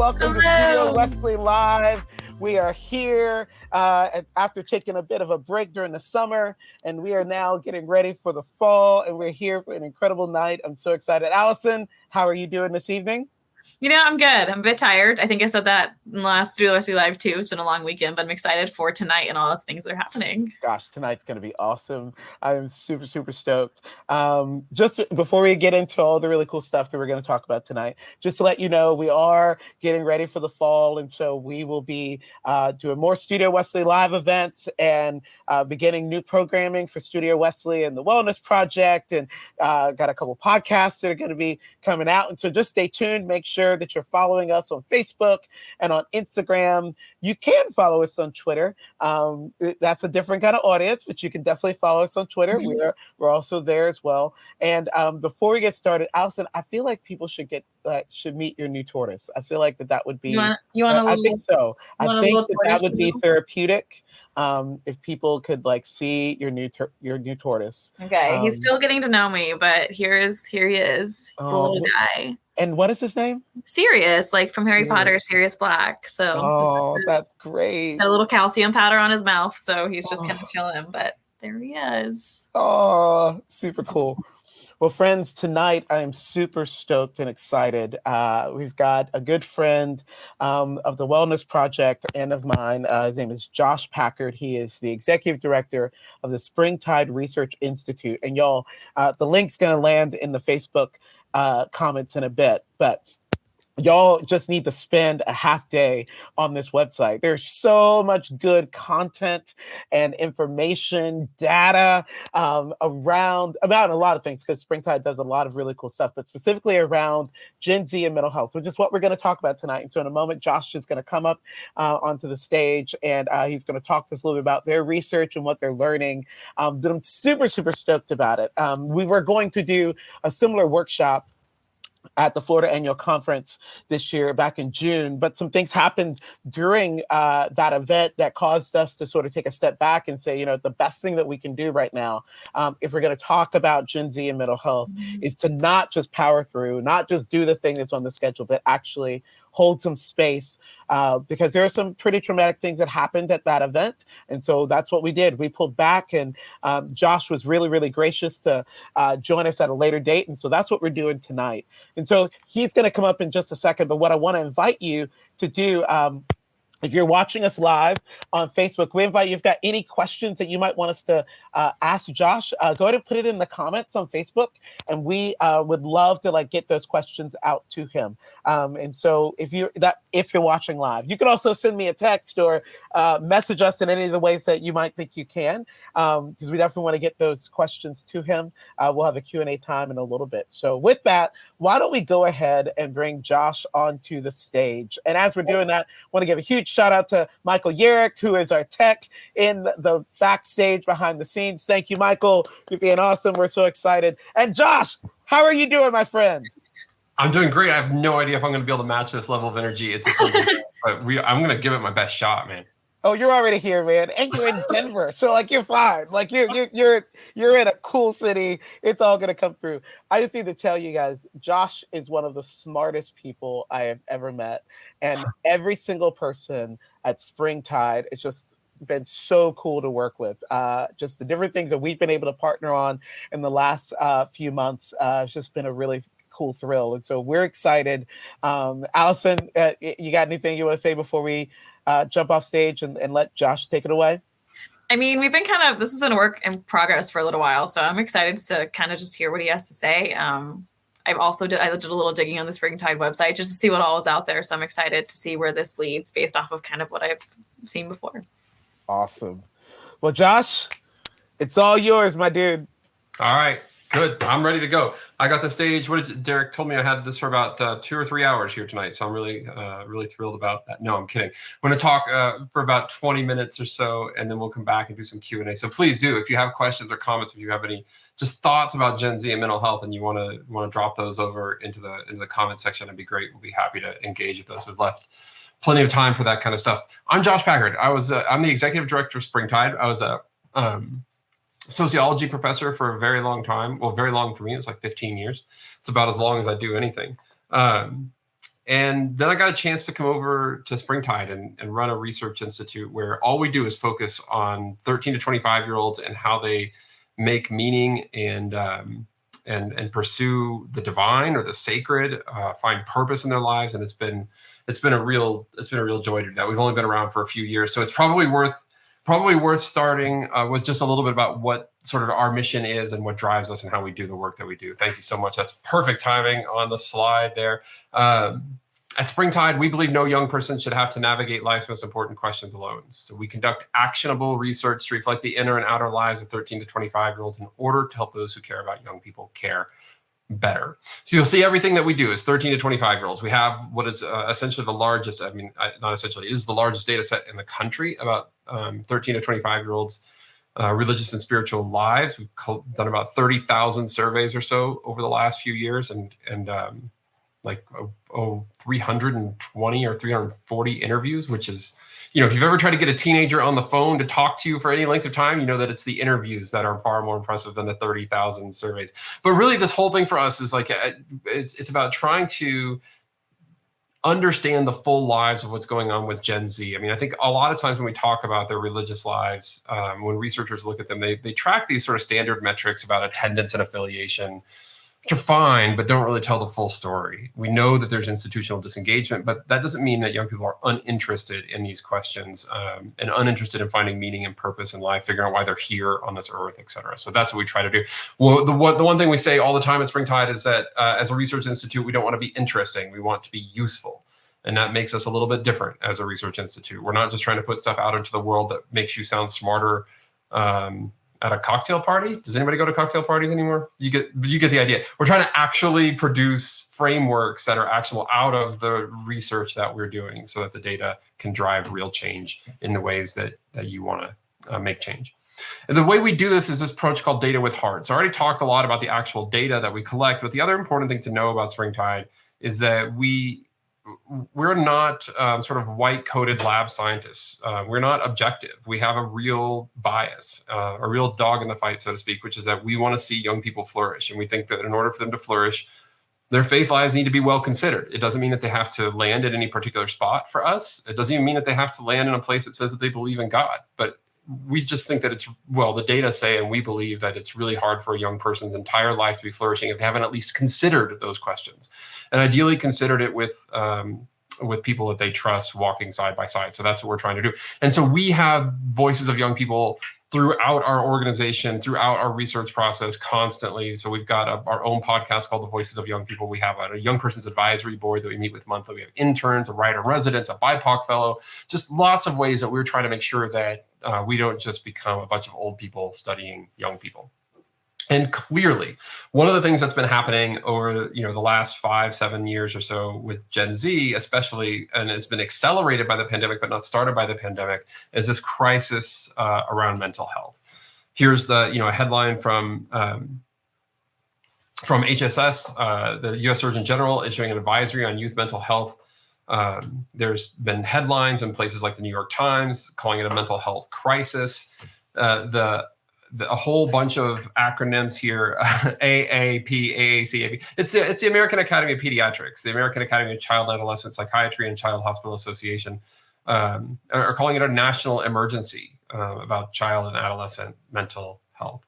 welcome to Studio Wesley Live. We are here after taking a bit of a break during the summer, and we are now getting ready for the fall, and we're here for an incredible night. I'm so excited. Allison, how are you doing this evening? You know, I'm good. I'm a bit tired. I think I said that in the last Studio Wesley Live too. It's been a long weekend, but I'm excited for tonight and all the things that are happening. Gosh, tonight's going to be awesome. I am super, super stoked. Just before we get into all the really cool stuff that we're going to talk about tonight, just to let you know, we are getting ready for the fall. And so we will be doing more Studio Wesley Live events and beginning new programming for Studio Wesley and the Wellness Project. And got a couple podcasts that are going to be coming out. And so just stay tuned. Make sure that you're following us on Facebook and on Instagram. You can follow us on Twitter. That's a different kind of audience, but you can definitely follow us on Twitter. We're also there as well. And before we get started, Allison, I feel like people should meet your new tortoise. I feel like that would be. I think so. I think that would be therapeutic. If people could see your new tortoise. Okay, he's still getting to know me, but here he is. He's a little guy. And what is his name? Sirius, like from Harry Potter, Sirius Black. So that's great. Got a little calcium powder on his mouth, so he's just kind of chilling. But there he is. Oh, super cool. Well, friends, tonight I am super stoked and excited. We've got a good friend of the Wellness Project and of mine. His name is Josh Packard. He is the executive director of the Springtide Research Institute. And y'all, the link's going to land in the Facebook comments in a bit, but y'all just need to spend a half day on this website. There's so much good content and information, data about a lot of things, because Springtide does a lot of really cool stuff, but specifically around Gen Z and mental health, which is what we're going to talk about tonight. And so in a moment, Josh is going to come up onto the stage, and he's going to talk to us a little bit about their research and what they're learning. But I'm super, super stoked about it. We were going to do a similar workshop at the Florida Annual Conference this year back in June, but some things happened during that event that caused us to sort of take a step back and say, the best thing that we can do right now, if we're going to talk about Gen Z and mental health, is to not just power through, not just do the thing that's on the schedule, but actually hold some space, because there are some pretty traumatic things that happened at that event. And so that's what we did. We pulled back, and Josh was really, really gracious to join us at a later date. And so that's what we're doing tonight. And so he's going to come up in just a second. But what I want to invite you to do, if you're watching us live on Facebook, we invite you, if you've got any questions that you might want us to ask Josh, go ahead and put it in the comments on Facebook, and we would love to get those questions out to him. And so if you're watching live, you can also send me a text or message us in any of the ways that you might think you can, because we definitely want to get those questions to him. We'll have a Q&A time in a little bit. So with that, why don't we go ahead and bring Josh onto the stage? And as we're doing that, I want to give a huge shout out to Michael Yerrick, who is our tech in the backstage behind the scenes. Thank you, Michael, for being awesome. We're so excited. And Josh, how are you doing, my friend? I'm doing great. I have no idea if I'm going to be able to match this level of energy. It's just but I'm going to give it my best shot, man. Oh, you're already here, man, and you're in Denver, so you're fine. You're in a cool city. It's all gonna come through. I just need to tell you guys, Josh is one of the smartest people I have ever met, and every single person at Springtide, it's just been so cool to work with. Just the different things that we've been able to partner on in the last few months. It's just been a really cool thrill, and so we're excited. Allison, you got anything you want to say before we jump off stage and let Josh take it away? I mean, this has been a work in progress for a little while, so I'm excited to kind of just hear what he has to say. I did a little digging on the Springtide website just to see what all is out there, so I'm excited to see where this leads based off of kind of what I've seen before. Awesome. Well, Josh, it's all yours, my dude. All right. Good. I'm ready to go. I got the stage. Derrick told me I had this for about 2 or 3 hours here tonight, so I'm really, really thrilled about that. No, I'm kidding. I'm going to talk for about 20 minutes or so, and then we'll come back and do some Q&A. So please do, if you have questions or comments, if you have any just thoughts about Gen Z and mental health, and you want to drop those over into the comment section, it'd be great. We'll be happy to engage with those. We've left plenty of time for that kind of stuff. I'm Josh Packard. I'm the executive director of Springtide. I was a sociology professor for a very long time. Well, very long for me. It was like 15 years. It's about as long as I do anything. And then I got a chance to come over to Springtide and run a research institute where all we do is focus on 13 to 25-year-olds and how they make meaning and pursue the divine or the sacred, find purpose in their lives. And it's been a real joy to do that. We've only been around for a few years, so it's probably worth starting with just a little bit about what sort of our mission is and what drives us and how we do the work that we do. Thank you so much. That's perfect timing on the slide there. At Springtide, we believe no young person should have to navigate life's most important questions alone. So we conduct actionable research to reflect the inner and outer lives of 13 to 25-year-olds in order to help those who care about young people care better. So you'll see everything that we do is 13 to 25-year-olds. We have what is essentially the largest, not essentially, it is the largest data set in the country about 13 to 25-year-olds religious and spiritual lives. We've done about 30,000 surveys or so over the last few years, and 320 or 340 interviews, which is, if you've ever tried to get a teenager on the phone to talk to you for any length of time, you know that it's the interviews that are far more impressive than the 30,000 surveys. But really, this whole thing for us is it's about trying to understand the full lives of what's going on with Gen Z. I mean, I think a lot of times when we talk about their religious lives, when researchers look at them, they track these sort of standard metrics about attendance and affiliation, which are fine, but don't really tell the full story. We know that there's institutional disengagement, but that doesn't mean that young people are uninterested in these questions and uninterested in finding meaning and purpose in life, figuring out why they're here on this earth, et cetera. So that's what we try to do. Well, the one thing we say all the time at Springtide is that as a research institute, we don't want to be interesting. We want to be useful. And that makes us a little bit different as a research institute. We're not just trying to put stuff out into the world that makes you sound smarter at a cocktail party. Does anybody go to cocktail parties anymore? You get the idea. We're trying to actually produce frameworks that are actionable out of the research that we're doing so that the data can drive real change in the ways that you want to make change. And the way we do this is this approach called data with heart. So I already talked a lot about the actual data that we collect, but the other important thing to know about Springtide is that we're not sort of white-coated lab scientists. We're not objective. We have a real bias, a real dog in the fight, so to speak, which is that we want to see young people flourish. And we think that in order for them to flourish, their faith lives need to be well considered. It doesn't mean that they have to land at any particular spot for us. It doesn't even mean that they have to land in a place that says that they believe in God. But we just think that the data say, and we believe that it's really hard for a young person's entire life to be flourishing if they haven't at least considered those questions, and ideally considered it with people that they trust walking side by side. So that's what we're trying to do. And so we have voices of young people throughout our organization, throughout our research process constantly. So we've got our own podcast called The Voices of Young People. We have a young person's advisory board that we meet with monthly. We have interns, a writer in residence, a BIPOC fellow, just lots of ways that we're trying to make sure that we don't just become a bunch of old people studying young people. And clearly, one of the things that's been happening over the last 5-7 years or so with Gen Z, especially, and it's been accelerated by the pandemic, but not started by the pandemic, is this crisis around mental health. Here's a headline from HSS, the U.S. Surgeon General issuing an advisory on youth mental health. There's been headlines in places like the New York Times calling it a mental health crisis. A whole bunch of acronyms here, AAP, AAC, AP. It's the American Academy of Pediatrics, the American Academy of Child and Adolescent Psychiatry and Child Hospital Association are calling it a national emergency about child and adolescent mental health.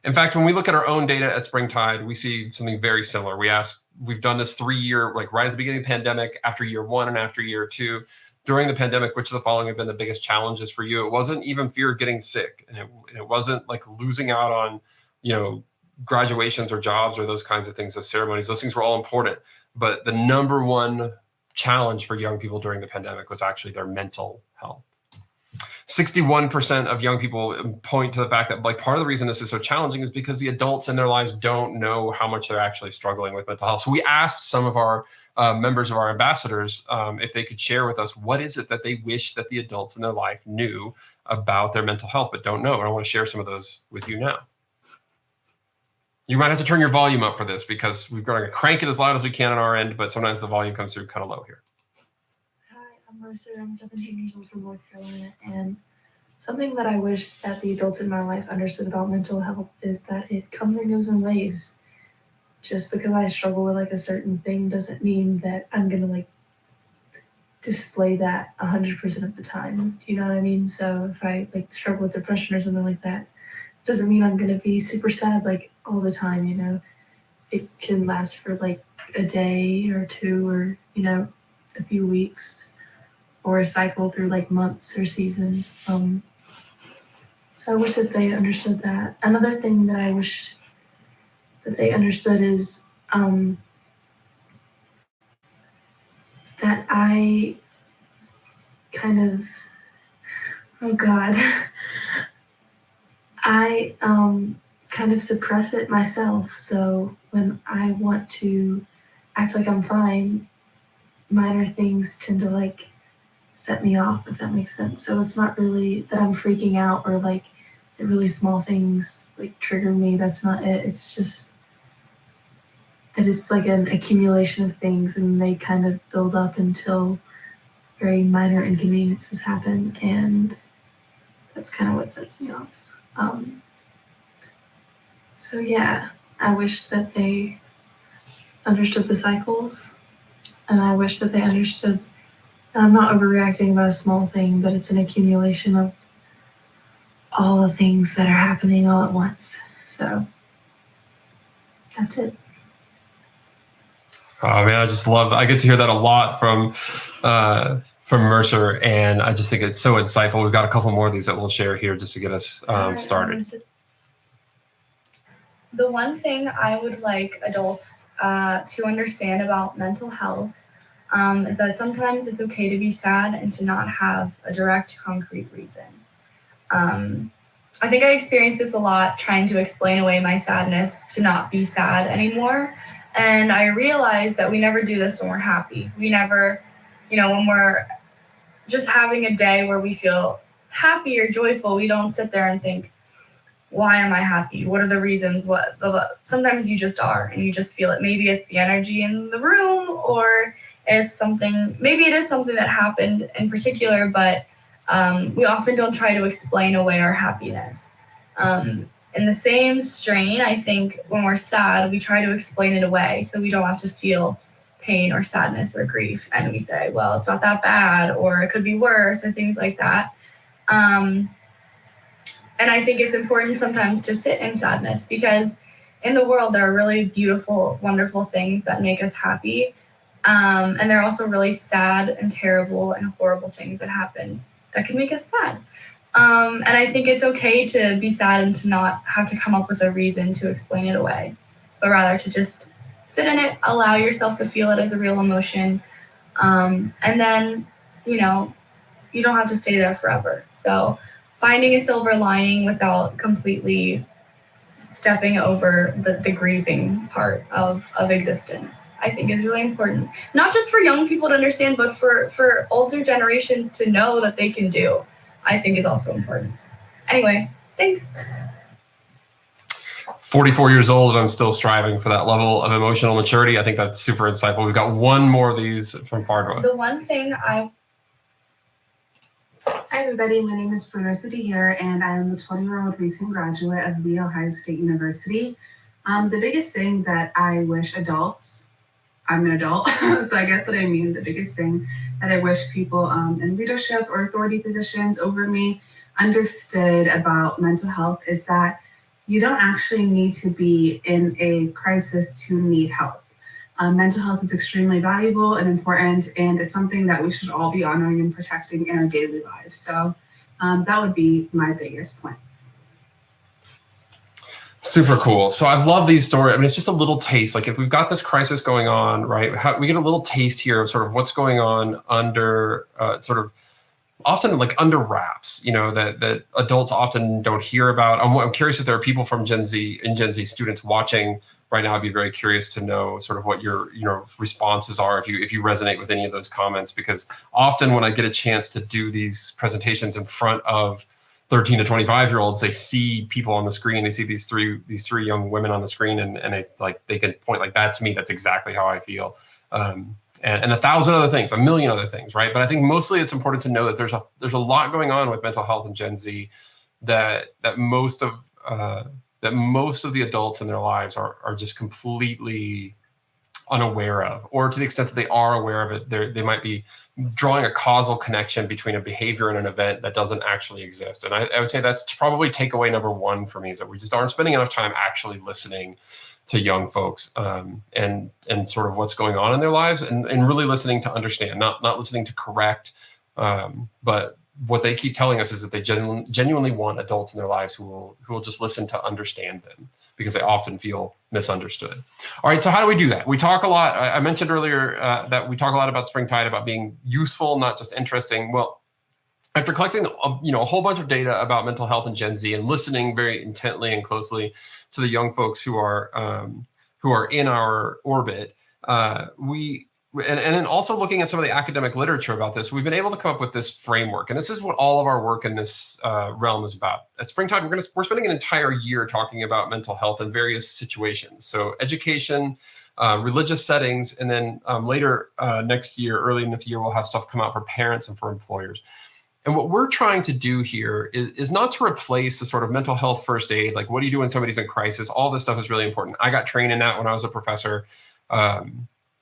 In fact, when we look at our own data at Springtide, we see something very similar. We've done this 3-year, right at the beginning of the pandemic, after year 1 and after year 2. During the pandemic, which of the following have been the biggest challenges for you? It wasn't even fear of getting sick, and it wasn't like losing out on, graduations or jobs or those kinds of things, those ceremonies. Those things were all important, but the number one challenge for young people during the pandemic was actually their mental health. 61% of young people point to the fact that part of the reason this is so challenging is because the adults in their lives don't know how much they're actually struggling with mental health. So we asked some of our members of our ambassadors if they could share with us what is it that they wish that the adults in their life knew about their mental health but don't know. And I want to share some of those with you now. You might have to turn your volume up for this because we're going to crank it as loud as we can on our end, but sometimes the volume comes through kind of low here. Hi, I'm Mercer. I'm 17 years old from North Carolina, and something that I wish that the adults in my life understood about mental health is that it comes and goes in waves. Just because I struggle with a certain thing doesn't mean that I'm gonna display that 100% of the time. Do you know what I mean? So if I like struggle with depression or something like that, doesn't mean I'm gonna be super sad like all the time, you know. It can last for like a day or two, or, you know, a few weeks, or a cycle through like months or seasons. So I wish that they understood that. Another thing that I wish that they understood is that I kind of, oh God, I kind of suppress it myself. So when I want to act like I'm fine, minor things tend to like set me off, if that makes sense. So it's not really that I'm freaking out or like really small things like trigger me. That's not it. It's just that it's like an accumulation of things, and they kind of build up until very minor inconveniences happen, and that's kind of what sets me off. So yeah, I wish that they understood the cycles, and I wish that they understood that I'm not overreacting about a small thing, but it's an accumulation of all the things that are happening all at once. So that's it. Oh man, I just love. I get to hear that a lot from Mercer, and I just think it's so insightful. We've got a couple more of these that we'll share here just to get us started. The one thing I would like adults to understand about mental health is that sometimes it's okay to be sad and to not have a direct, concrete reason. I think I experienced this a lot, trying to explain away my sadness to not be sad anymore. And I realized that we never do this when we're happy. We never, when we're just having a day where we feel happy or joyful, we don't sit there and think, why am I happy? What are the reasons? Sometimes you just are, and you just feel it. Maybe it's the energy in the room, or maybe it is something that happened in particular, but we often don't try to explain away our happiness. In the same strain, I think when we're sad, we try to explain it away so we don't have to feel pain or sadness or grief. And we say, well, it's not that bad, or it could be worse, or things like that. And I think it's important sometimes to sit in sadness, because in the world, there are really beautiful, wonderful things that make us happy. And there are also really sad and terrible and horrible things that happen that can make us sad. And I think it's okay to be sad and to not have to come up with a reason to explain it away, but rather to just sit in it, allow yourself to feel it as a real emotion. And then, you don't have to stay there forever. So finding a silver lining without completely stepping over the grieving part of existence, I think is really important. Not just for young people to understand, but for older generations to know that they can do, I think is also important. Anyway, thanks. 44 years old, and I'm still striving for that level of emotional maturity. I think that's super insightful. We've got one more of these from Fardwa. The one thing Hi everybody, my name is Vanessa here, and I am a 20-year-old recent graduate of The Ohio State University. The biggest thing that I wish I'm an adult, so I guess what I mean, the biggest thing that I wish people in leadership or authority positions over me understood about mental health is that you don't actually need to be in a crisis to need help. Mental health is extremely valuable and important, and it's something that we should all be honoring and protecting in our daily lives. So that would be my biggest point. Super cool. So I love these stories. I mean, it's just a little taste. Like if we've got this crisis going on, right, we get a little taste here of sort of what's going on under sort of often like under wraps, that adults often don't hear about. I'm curious if there are people from Gen Z students watching right now. I'd be very curious to know sort of what your responses are if you resonate with any of those comments, because often when I get a chance to do these presentations in front of 13 to 25-year-olds, they see people on the screen, they see these three young women on the screen, and they can point like, that's me, that's exactly how I feel. And 1,000 other things, 1,000,000 other things, right? But I think mostly it's important to know that there's a lot going on with mental health in Gen Z that most of the adults in their lives are just completely unaware of, or to the extent that they are aware of it, they might be drawing a causal connection between a behavior and an event that doesn't actually exist. And I would say that's probably takeaway number one for me, is that we just aren't spending enough time actually listening to young folks and sort of what's going on in their lives, and really listening to understand, not listening to correct, but what they keep telling us is that they genuinely want adults in their lives who will just listen to understand them, because they often feel misunderstood. All right, so how do we do that? We talk a lot. I mentioned earlier that we talk a lot about Springtide, about being useful, not just interesting. Well, after collecting a whole bunch of data about mental health in Gen Z and listening very intently and closely to the young folks who are in our orbit, and then also looking at some of the academic literature about this, we've been able to come up with this framework. And this is what all of our work in this realm is about. At Springtide, we're spending an entire year talking about mental health in various situations. So education, religious settings, and then later next year, early in the year, we'll have stuff come out for parents and for employers. And what we're trying to do here is not to replace the sort of mental health first aid, like what do you do when somebody's in crisis? All this stuff is really important. I got trained in that when I was a professor.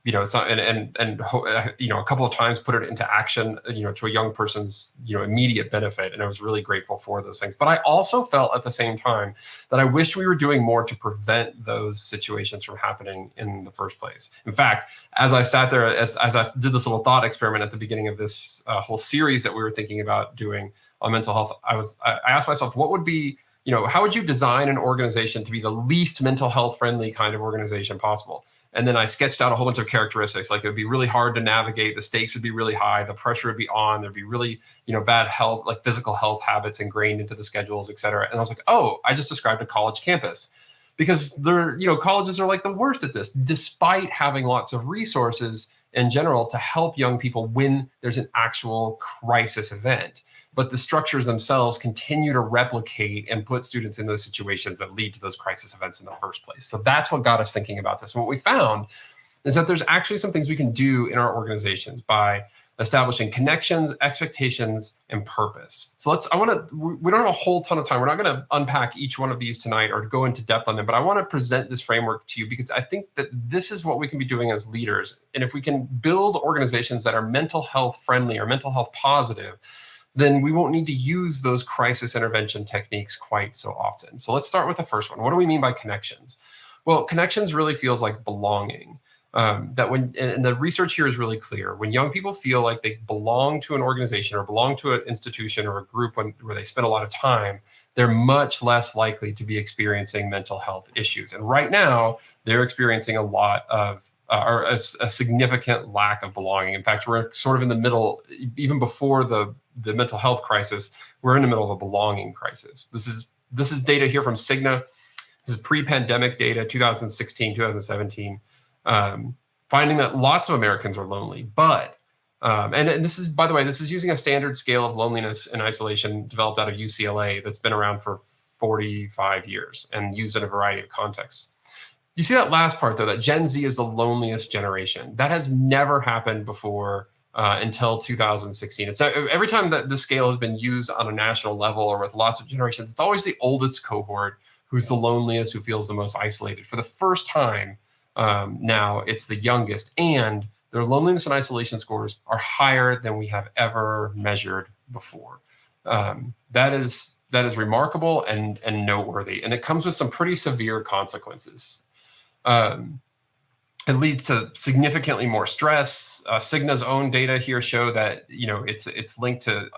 It's not, and a couple of times put it into action, to a young person's, immediate benefit. And I was really grateful for those things. But I also felt at the same time that I wished we were doing more to prevent those situations from happening in the first place. In fact, as I sat there, as I did this little thought experiment at the beginning of this whole series that we were thinking about doing on mental health, I asked myself, what would be, how would you design an organization to be the least mental health friendly kind of organization possible? And then I sketched out a whole bunch of characteristics, like it would be really hard to navigate, the stakes would be really high, the pressure would be on, there'd be really, bad health, like physical health habits ingrained into the schedules, et cetera. And I was like, oh, I just described a college campus, because colleges are like the worst at this, despite having lots of resources in general to help young people when there's an actual crisis event. But the structures themselves continue to replicate and put students in those situations that lead to those crisis events in the first place. So that's what got us thinking about this. And what we found is that there's actually some things we can do in our organizations by establishing connections, expectations, and purpose. So we don't have a whole ton of time. We're not going to unpack each one of these tonight or go into depth on them, but I want to present this framework to you because I think that this is what we can be doing as leaders. And if we can build organizations that are mental health friendly or mental health positive, then we won't need to use those crisis intervention techniques quite so often. So let's start with the first one. What do we mean by connections? Well, connections really feels like belonging. And the research here is really clear. When young people feel like they belong to an organization or belong to an institution or a group where they spend a lot of time, they're much less likely to be experiencing mental health issues. And right now, they're experiencing a lot of or a significant lack of belonging. In fact, we're sort of in the middle, even before the mental health crisis, we're in the middle of a belonging crisis. This is data here from Cigna. This is pre-pandemic data, 2016, 2017, finding that lots of Americans are lonely. But, and this is, by the way, this is using a standard scale of loneliness and isolation developed out of UCLA that's been around for 45 years and used in a variety of contexts. You see that last part, though, that Gen Z is the loneliest generation. That has never happened before until 2016. It's every time that the scale has been used on a national level or with lots of generations, it's always the oldest cohort who's the loneliest, who feels the most isolated. For the first time now, it's the youngest, and their loneliness and isolation scores are higher than we have ever measured before. That is remarkable and noteworthy, and it comes with some pretty severe consequences. It leads to significantly more stress. Cigna's own data here show that it's linked to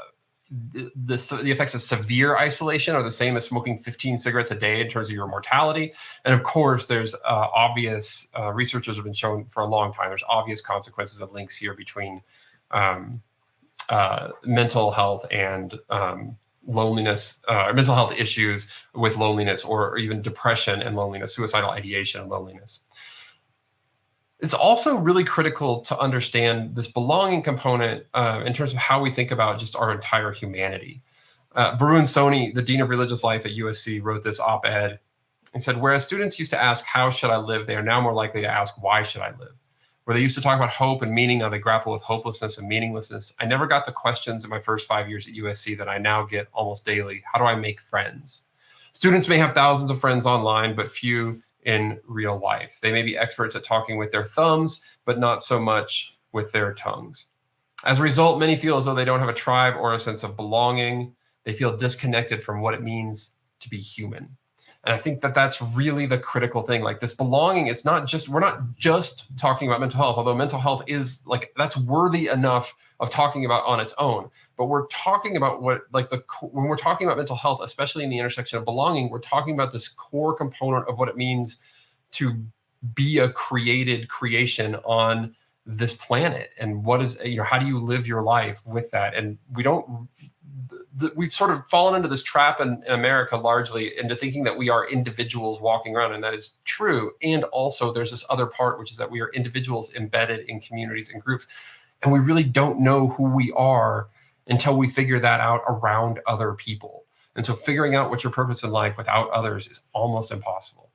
the effects of severe isolation are the same as smoking 15 cigarettes a day in terms of your mortality. And of course, there's obvious researchers have been shown for a long time. There's obvious consequences and links here between mental health and loneliness, mental health issues with loneliness, or even depression and loneliness, suicidal ideation and loneliness. It's also really critical to understand this belonging component in terms of how we think about just our entire humanity. Varun Soni, the Dean of Religious Life at USC, wrote this op-ed and said, whereas students used to ask, how should I live? They are now more likely to ask, why should I live? Where they used to talk about hope and meaning, now they grapple with hopelessness and meaninglessness. I never got the questions in my first 5 years at USC that I now get almost daily. How do I make friends? Students may have thousands of friends online, but few in real life. They may be experts at talking with their thumbs, but not so much with their tongues. As a result, many feel as though they don't have a tribe or a sense of belonging. They feel disconnected from what it means to be human. And I think that that's really the critical thing. Like this belonging, it's not just, we're not just talking about mental health, although mental health is like, that's worthy enough of talking about on its own. But we're talking about what, like when we're talking about mental health, especially in the intersection of belonging, we're talking about this core component of what it means to be a created creation on this planet. And what is, how do you live your life with that? And we've sort of fallen into this trap in America largely into thinking that we are individuals walking around, and that is true. And also there's this other part, which is that we are individuals embedded in communities and groups. And we really don't know who we are until we figure that out around other people. And so figuring out what's your purpose in life without others is almost impossible.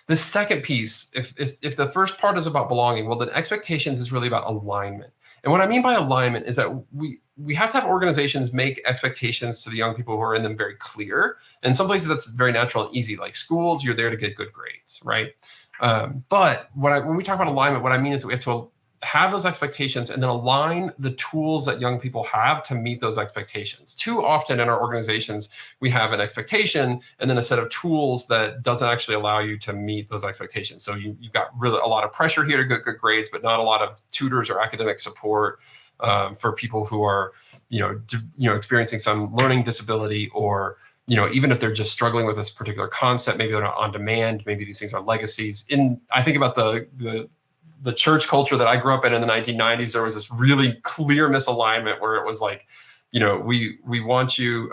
The second piece, if the first part is about belonging, well, then expectations is really about alignment. And what I mean by alignment is that we have to have organizations make expectations to the young people who are in them very clear. And some places that's very natural and easy, like schools, you're there to get good grades, right? But when we talk about alignment, what I mean is that we have to have those expectations and then align the tools that young people have to meet those expectations. Too often in our organizations, we have an expectation and then a set of tools that doesn't actually allow you to meet those expectations. So you've got really a lot of pressure here to get good grades, but not a lot of tutors or academic support for people who are, experiencing some learning disability, or even if they're just struggling with this particular concept, maybe they're not on demand, maybe these things are legacies. I think about the church culture that I grew up in the 1990s, there was this really clear misalignment where it was like, we want you,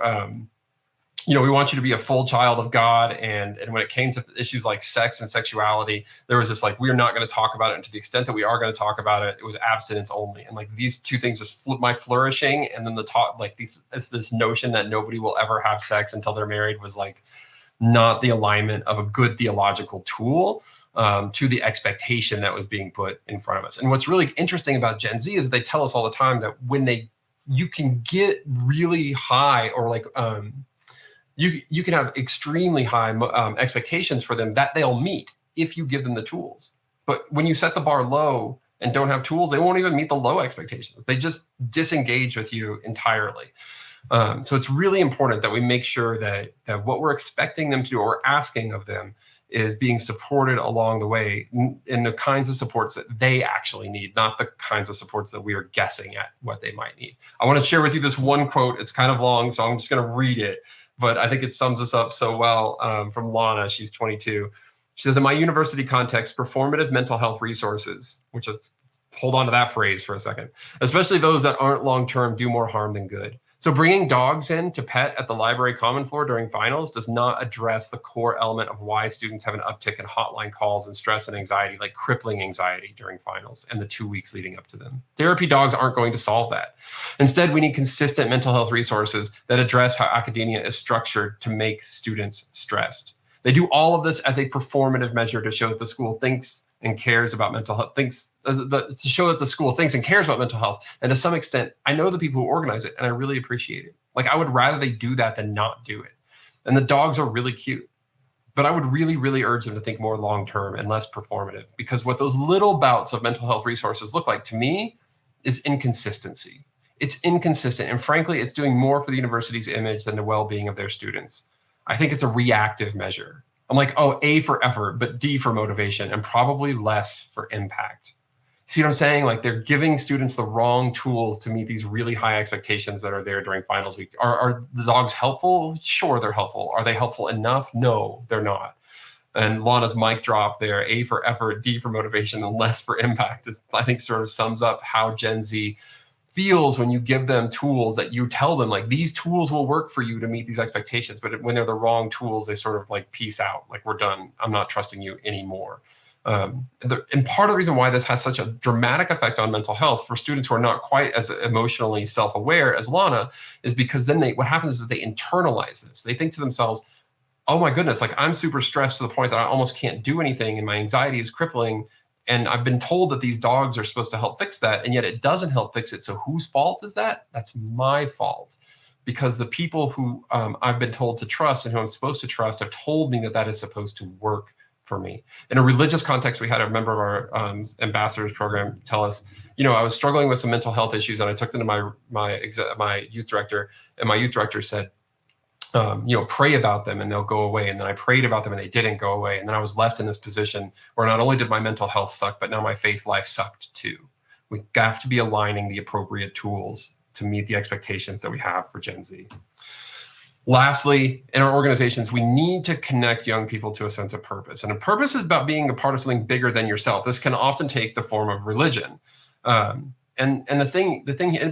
we want you to be a full child of God. And when it came to issues like sex and sexuality, there was this like, we're not going to talk about it. And to the extent that we are going to talk about it, it was abstinence only. And like these two things just my flourishing. And then the talk, like it's this notion that nobody will ever have sex until they're married was like not the alignment of a good theological tool to the expectation that was being put in front of us. And what's really interesting about Gen Z is they tell us all the time that when you can get really high, or like you can have extremely high expectations for them that they'll meet if you give them the tools. But when you set the bar low and don't have tools, they won't even meet the low expectations. They just disengage with you entirely. So it's really important that we make sure that what we're expecting them to do or asking of them is being supported along the way in the kinds of supports that they actually need, not the kinds of supports that we are guessing at what they might need. I want to share with you this one quote. It's kind of long, so I'm just going to read it, but I think it sums us up so well from Lana. She's 22. She says, in my university context, performative mental health resources, which hold on to that phrase for a second, especially those that aren't long-term, do more harm than good. So bringing dogs in to pet at the library common floor during finals does not address the core element of why students have an uptick in hotline calls and stress and anxiety, like crippling anxiety during finals and the 2 weeks leading up to them. Therapy dogs aren't going to solve that. Instead, we need consistent mental health resources that address how academia is structured to make students stressed. They do all of this as a performative measure to show that the school thinks and cares about mental health, to show that the school thinks and cares about mental health. And to some extent, I know the people who organize it and I really appreciate it. Like I would rather they do that than not do it. And the dogs are really cute, but I would really, really urge them to think more long-term and less performative, because what those little bouts of mental health resources look like to me is inconsistency. It's inconsistent. And frankly, it's doing more for the university's image than the well-being of their students. I think it's a reactive measure. I'm like, oh, A for effort, but D for motivation, and probably less for impact. See what I'm saying? Like they're giving students the wrong tools to meet these really high expectations that are there during finals week. Are the dogs helpful? Sure, they're helpful. Are they helpful enough? No, they're not. And Lana's mic drop there, A for effort, D for motivation, and less for impact, I think sort of sums up how Gen Z feels when you give them tools that you tell them like these tools will work for you to meet these expectations. But when they're the wrong tools, they sort of like peace out, like we're done. I'm not trusting you anymore. And part of the reason why this has such a dramatic effect on mental health for students who are not quite as emotionally self-aware as Lana is because then what happens is that they internalize this. They think to themselves, oh my goodness, like I'm super stressed to the point that I almost can't do anything and my anxiety is crippling. And I've been told that these dogs are supposed to help fix that, and yet it doesn't help fix it. So whose fault is that? That's my fault, because the people who I've been told to trust and who I'm supposed to trust have told me that that is supposed to work for me. In a religious context, we had a member of our ambassadors program tell us, I was struggling with some mental health issues, and I took them to my youth director, and my youth director said, pray about them and they'll go away. And then I prayed about them and they didn't go away. And then I was left in this position where not only did my mental health suck, but now my faith life sucked too. We have to be aligning the appropriate tools to meet the expectations that we have for Gen Z. Lastly, in our organizations, we need to connect young people to a sense of purpose. And a purpose is about being a part of something bigger than yourself. This can often take the form of religion. And the thing,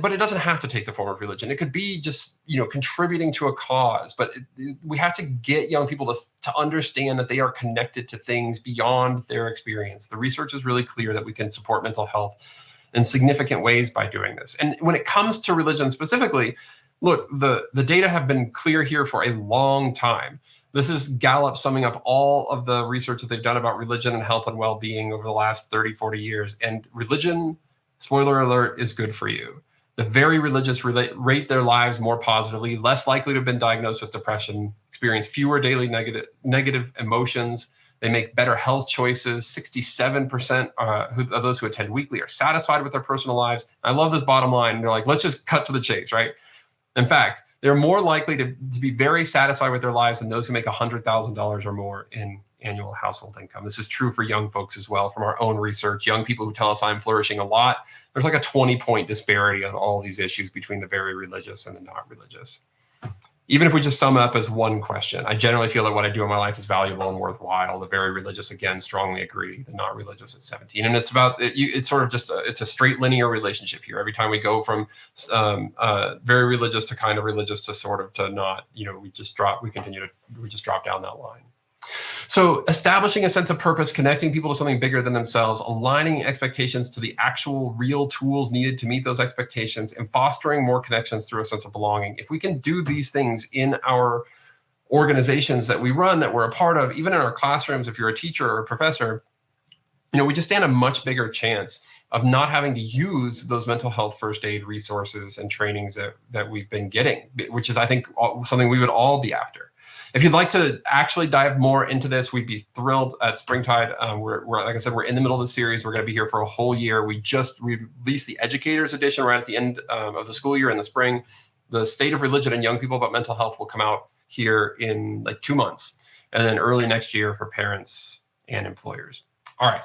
but it doesn't have to take the form of religion. It could be just, contributing to a cause, but we have to get young people to understand that they are connected to things beyond their experience. The research is really clear that we can support mental health in significant ways by doing this. And when it comes to religion specifically, look, the data have been clear here for a long time. This is Gallup summing up all of the research that they've done about religion and health and well-being over the last 30, 40 years. And religion, spoiler alert, is good for you. The very religious rate their lives more positively, less likely to have been diagnosed with depression, experience fewer daily negative emotions. They make better health choices. 67% of those who attend weekly are satisfied with their personal lives. I love this bottom line. They're like, let's just cut to the chase, right? In fact, they're more likely to be very satisfied with their lives than those who make $100,000 or more in annual household income. This is true for young folks as well from our own research. Young people who tell us I'm flourishing a lot, there's like a 20-point disparity on all these issues between the very religious and the not religious. Even if we just sum up as one question, I generally feel that what I do in my life is valuable and worthwhile. The very religious, again, strongly agree. The not religious at 17. And it's about, it's sort of just, it's a straight linear relationship here. Every time we go from very religious to kind of religious to sort of to not, we just drop down that line. So establishing a sense of purpose, connecting people to something bigger than themselves, aligning expectations to the actual real tools needed to meet those expectations, and fostering more connections through a sense of belonging. If we can do these things in our organizations that we run, that we're a part of, even in our classrooms, if you're a teacher or a professor, we just stand a much bigger chance of not having to use those mental health first aid resources and trainings that we've been getting, which is, I think, something we would all be after. If you'd like to actually dive more into this, we'd be thrilled at Springtide. We're like I said, we're in the middle of the series. We're going to be here for a whole year. We released the Educators Edition right at the end of the school year in the spring. The State of Religion and Young People About Mental Health will come out here in like 2 months, and then early next year for parents and employers. All right.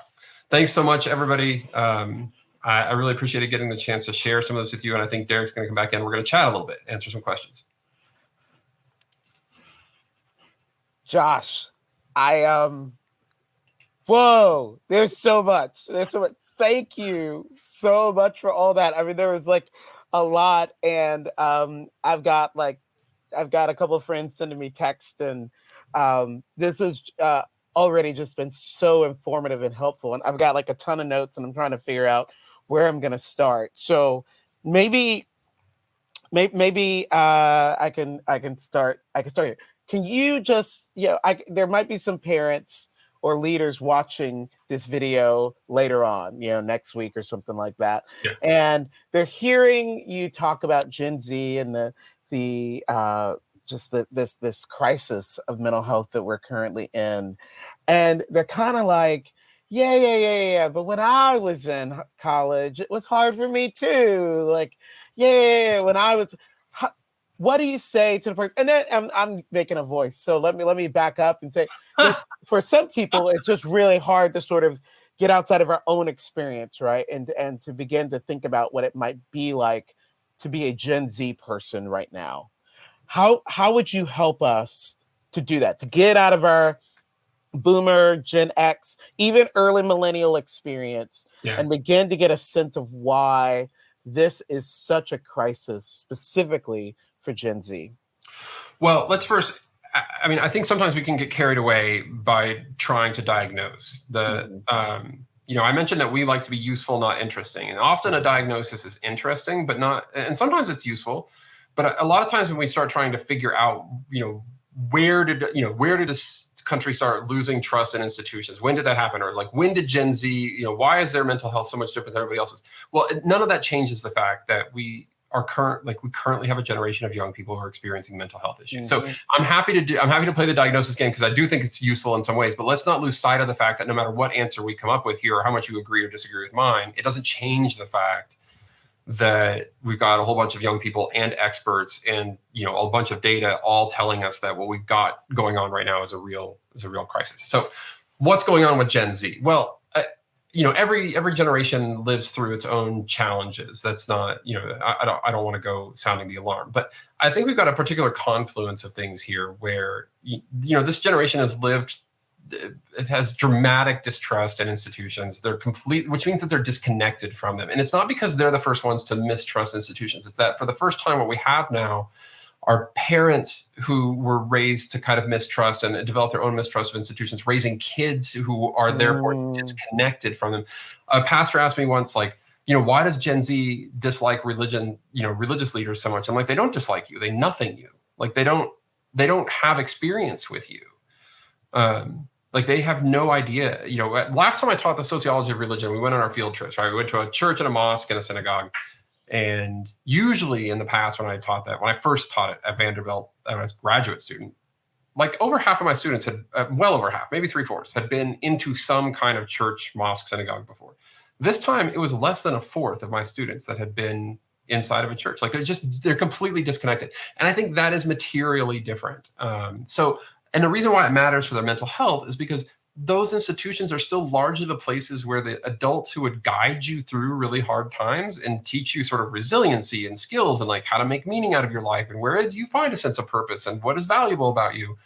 Thanks so much, everybody. I really appreciated getting the chance to share some of this with you, and I think Derrick's going to come back in. We're going to chat a little bit, answer some questions. Josh, whoa, there's so much. Thank you so much for all that. I mean, there was like a lot, and I've got a couple of friends sending me texts, and this has already just been so informative and helpful. And I've got like a ton of notes, and I'm trying to figure out where I'm going to start. So maybe I can start here. Can you just, there might be some parents or leaders watching this video later on, next week or something like that. Yeah. And they're hearing you talk about Gen Z and this crisis of mental health that we're currently in. And they're kind of like, yeah. But when I was in college, it was hard for me too. Like, when I was... What do you say to the person? And then I'm making a voice, so let me back up and say, for some people, it's just really hard to sort of get outside of our own experience, right? And to begin to think about what it might be like to be a Gen Z person right now. How would you help us to do that? To get out of our Boomer, Gen X, even early millennial experience, and begin to get a sense of why this is such a crisis, specifically for Gen Z? Well, let's first, I think sometimes we can get carried away by trying to diagnose. I mentioned that we like to be useful, not interesting. And often a diagnosis is interesting, but not, and sometimes it's useful. But a lot of times when we start trying to figure out, where did this country start losing trust in institutions? When did that happen? Or like, when did Gen Z, why is their mental health so much different than everybody else's? Well, none of that changes the fact that we we currently have a generation of young people who are experiencing mental health issues. So I'm happy to play the diagnosis game because I do think it's useful in some ways, but let's not lose sight of the fact that no matter what answer we come up with here or how much you agree or disagree with mine, it doesn't change the fact that we've got a whole bunch of young people and experts and, a bunch of data all telling us that what we've got going on right now is a real crisis. So what's going on with Gen Z? Well, every generation lives through its own challenges. That's not, I don't want to go sounding the alarm, but I think we've got a particular confluence of things here where, this generation it has dramatic distrust in institutions. Which means that they're disconnected from them. And it's not because they're the first ones to mistrust institutions. It's that for the first time, what we have now are parents who were raised to kind of mistrust and develop their own mistrust of institutions, raising kids who are therefore disconnected from them. A pastor asked me once, why does Gen Z dislike religion, religious leaders so much? I'm like, they don't dislike you. They nothing you. They don't have experience with you. They have no idea. Last time I taught the sociology of religion, we went on our field trips, right? We went to a church and a mosque and a synagogue. And usually in the past, when I first taught it at Vanderbilt as a graduate student, over half of my students had, well over half, maybe 3/4, had been into some kind of church, mosque, synagogue before. This time, it was less than 1/4 of my students that had been inside of a church. They're completely disconnected. And I think that is materially different. And the reason why it matters for their mental health is because those institutions are still largely the places where the adults who would guide you through really hard times and teach you sort of resiliency and skills and how to make meaning out of your life and where do you find a sense of purpose and what is valuable about you.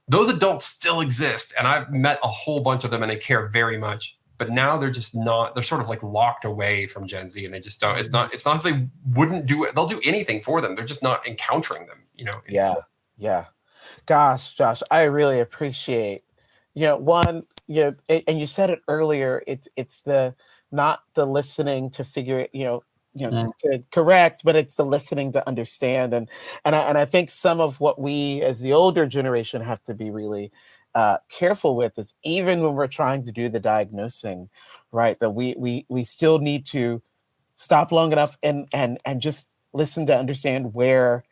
Those adults still exist. And I've met a whole bunch of them and they care very much. But now they're just not, they're sort of locked away from Gen Z and they just don't, it's not that they wouldn't do it. They'll do anything for them. They're just not encountering them, Yeah. Gosh, Josh, I really appreciate, and you said it earlier, it's not the listening to figure it, to correct, but it's the listening to understand. And I think some of what we as the older generation have to be really careful with is even when we're trying to do the diagnosing, right, that we still need to stop long enough and just listen to understand where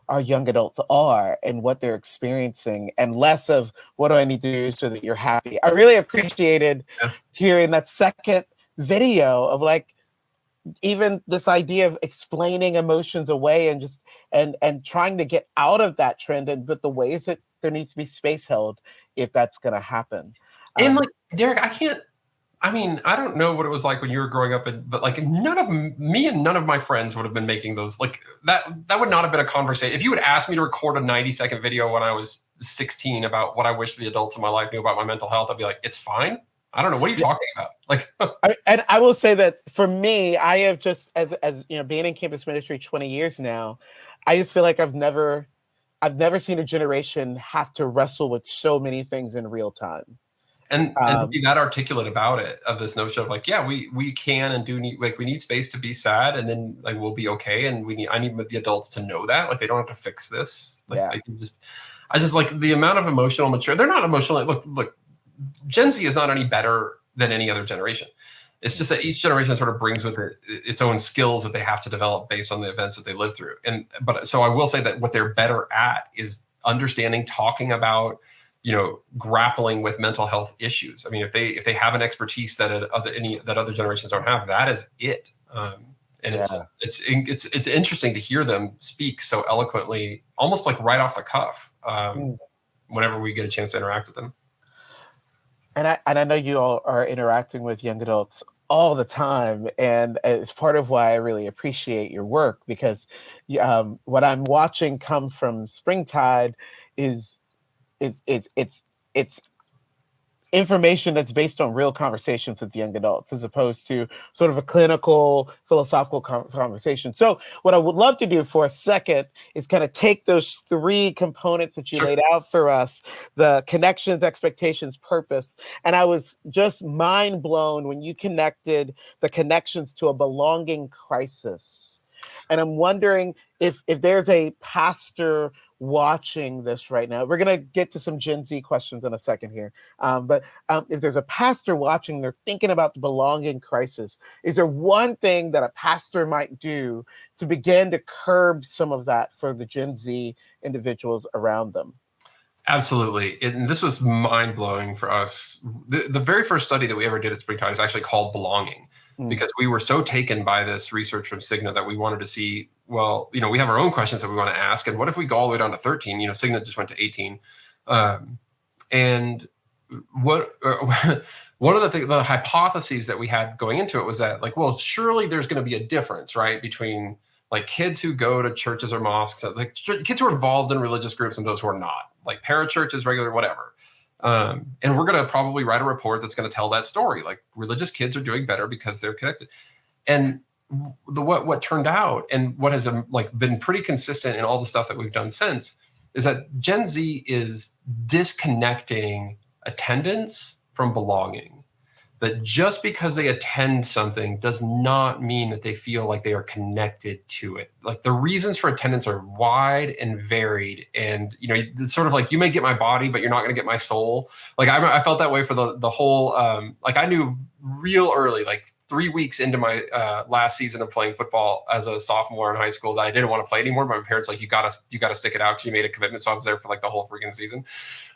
our young adults are and what they're experiencing, and less of what do I need to do so that you're happy. I really appreciated hearing that second video of even this idea of explaining emotions away and just and trying to get out of that trend, but the ways that there needs to be space held if that's going to happen. And Derrick, I don't know what it was like when you were growing up, but none of my friends would have been making those that would not have been a conversation. If you had asked me to record a 90-second video when I was 16 about what I wish the adults in my life knew about my mental health, I'd be like, it's fine. I don't know. What are you talking about? And I will say that for me, I have just, as being in campus ministry 20 years now, I just feel like I've never seen a generation have to wrestle with so many things in real time. And to be that articulate about it, of this notion of we can and do need, we need space to be sad, and then we'll be okay. And I need the adults to know that they don't have to fix this. They can just, I just the amount of emotional maturity. They're not emotional. Look, Gen Z is not any better than any other generation. It's just that each generation sort of brings with it its own skills that they have to develop based on the events that they live through. But so I will say that what they're better at is understanding, talking about, grappling with mental health issues. I mean, if they have an expertise that other generations don't have, that is it. And it's interesting to hear them speak so eloquently, almost right off the cuff, whenever we get a chance to interact with them. And I know you all are interacting with young adults all the time, and it's part of why I really appreciate your work, because what I'm watching come from Springtide is it's information that's based on real conversations with young adults, as opposed to sort of a clinical, philosophical conversation. So what I would love to do for a second is kind of take those three components that you laid out for us: the connections, expectations, purpose. And I was just mind blown when you connected the connections to a belonging crisis. And I'm wondering if there's a pastor watching this right now, we're going to get to some Gen Z questions in a second here. But if there's a pastor watching, they're thinking about the belonging crisis, is there one thing that a pastor might do to begin to curb some of that for the Gen Z individuals around them? Absolutely. And this was mind-blowing for us. The very first study that we ever did at Springtide is actually called Belonging, because we were so taken by this research from Cigna that we wanted to see, well, we have our own questions that we want to ask. And what if we go all the way down to 13? Cigna just went to 18. And one of the hypotheses that we had going into it was that, like, well, surely there's going to be a difference, right, between like kids who go to churches or mosques, like kids who are involved in religious groups and those who are not, like parachurches, regular, whatever. And we're going to probably write a report that's going to tell that story. Like, religious kids are doing better because they're connected. And what turned out, and what has been pretty consistent in all the stuff that we've done since, is that Gen Z is disconnecting attendance from belonging. That just because they attend something does not mean that they feel like they are connected to it. Like, the reasons for attendance are wide and varied. And, it's sort of like, you may get my body, but you're not going to get my soul. Like, I felt that way for the whole, I knew real early, like 3 weeks into my last season of playing football as a sophomore in high school, that I didn't want to play anymore. But my parents like, you gotta stick it out, because you made a commitment. So I was there for like the whole freaking season.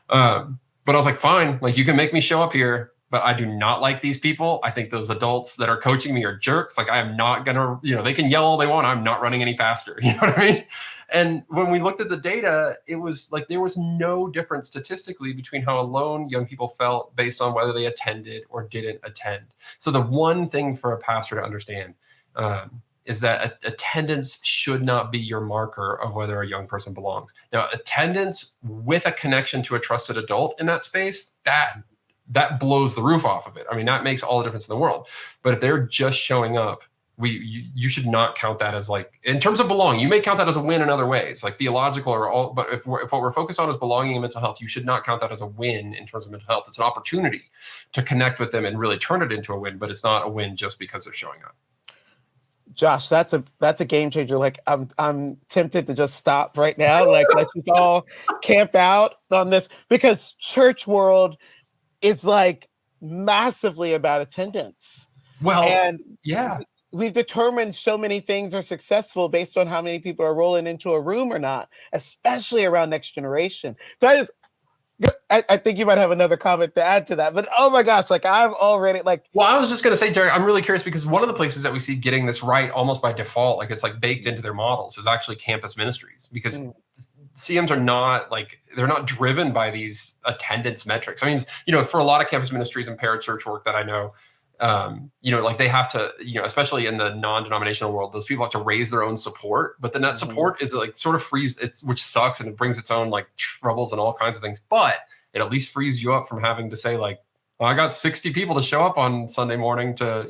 But I was like, fine, like, you can make me show up here, but I do not like these people. I think those adults that are coaching me are jerks. Like, I am not going to, they can yell all they want. I'm not running any faster. You know what I mean? And when we looked at the data, it was like, there was no difference statistically between how alone young people felt based on whether they attended or didn't attend. So the one thing for a pastor to understand is that attendance should not be your marker of whether a young person belongs. Now, attendance with a connection to a trusted adult in that space, that blows the roof off of it. I mean, that makes all the difference in the world. But if they're just showing up, you should not count that as, like, in terms of belonging. You may count that as a win in other ways, like theological or all. But if what we're focused on is belonging and mental health, you should not count that as a win in terms of mental health. It's an opportunity to connect with them and really turn it into a win. But it's not a win just because they're showing up. Josh, that's a game changer. Like, I'm tempted to just stop right now. Like, let's just all camp out on this, because church world is like massively about attendance. Well, and yeah, we've determined so many things are successful based on how many people are rolling into a room or not, especially around next generation. So I think you might have another comment to add to that, but oh my gosh, like, I've already Well, I was just going to say, Derrick, I'm really curious, because one of the places that we see getting this right almost by default, like it's like baked into their models, is actually campus ministries, because CMs are not they're not driven by these attendance metrics. I mean, for a lot of campus ministries and parachurch work that I know, like they have to, especially in the non-denominational world, those people have to raise their own support, but then that support is like sort of frees it, which sucks, and it brings its own like troubles and all kinds of things, but it at least frees you up from having to say, like, well, I got 60 people to show up on Sunday morning to,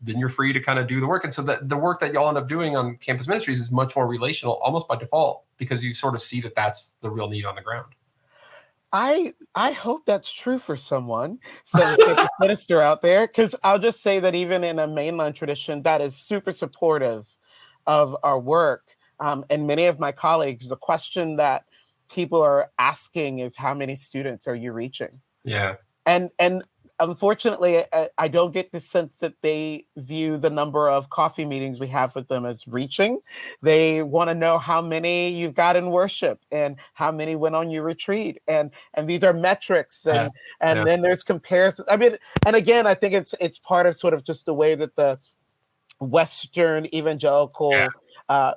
then you're free to kind of do the work. And so that the work that y'all end up doing on campus ministries is much more relational, almost by default, because you sort of see that that's the real need on the ground. I hope that's true for someone, some minister out there, because I'll just say that even in a mainline tradition that is super supportive of our work, and many of my colleagues, the question that people are asking is, how many students are you reaching? Yeah. And unfortunately, I don't get the sense that they view the number of coffee meetings we have with them as reaching. They want to know how many you've got in worship and how many went on your retreat. And these are metrics. And then there's comparison. I mean, and again, I think it's part of sort of just the way that the Western evangelical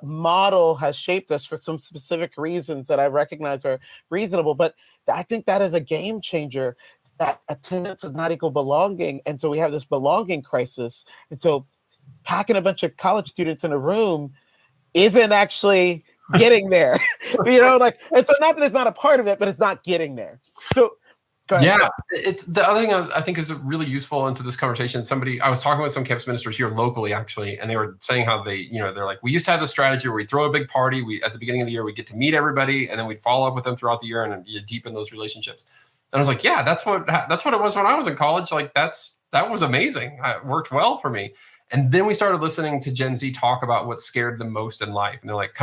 model has shaped us for some specific reasons that I recognize are reasonable. But I think that is a game changer, that attendance is not equal belonging. And so we have this belonging crisis. And so packing a bunch of college students in a room isn't actually getting there. And so not that it's not a part of it, but it's not getting there. So go ahead. Yeah, it's the other thing I think is really useful into this conversation. I was talking with some campus ministers here locally, actually, and they were saying how they, they're like, we used to have this strategy where we throw a big party. At the beginning of the year, we get to meet everybody, and then we'd follow up with them throughout the year and you deepen those relationships. And I was like, yeah, that's what it was when I was in college. Like, that was amazing. It worked well for me. And then we started listening to Gen Z talk about what scared them most in life. And they're like,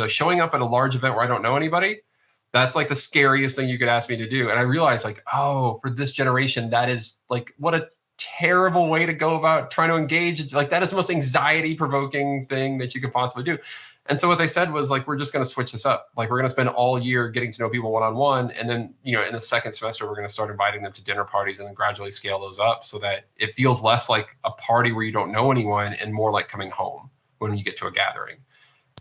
showing up at a large event where I don't know anybody, that's like the scariest thing you could ask me to do. And I realized like, oh, for this generation, that is like, what a terrible way to go about trying to engage. Like that is the most anxiety provoking thing that you could possibly do. And so what they said was like, we're just going to switch this up. Like we're going to spend all year getting to know people one-on-one. And then, in the second semester, we're going to start inviting them to dinner parties and then gradually scale those up so that it feels less like a party where you don't know anyone and more like coming home when you get to a gathering.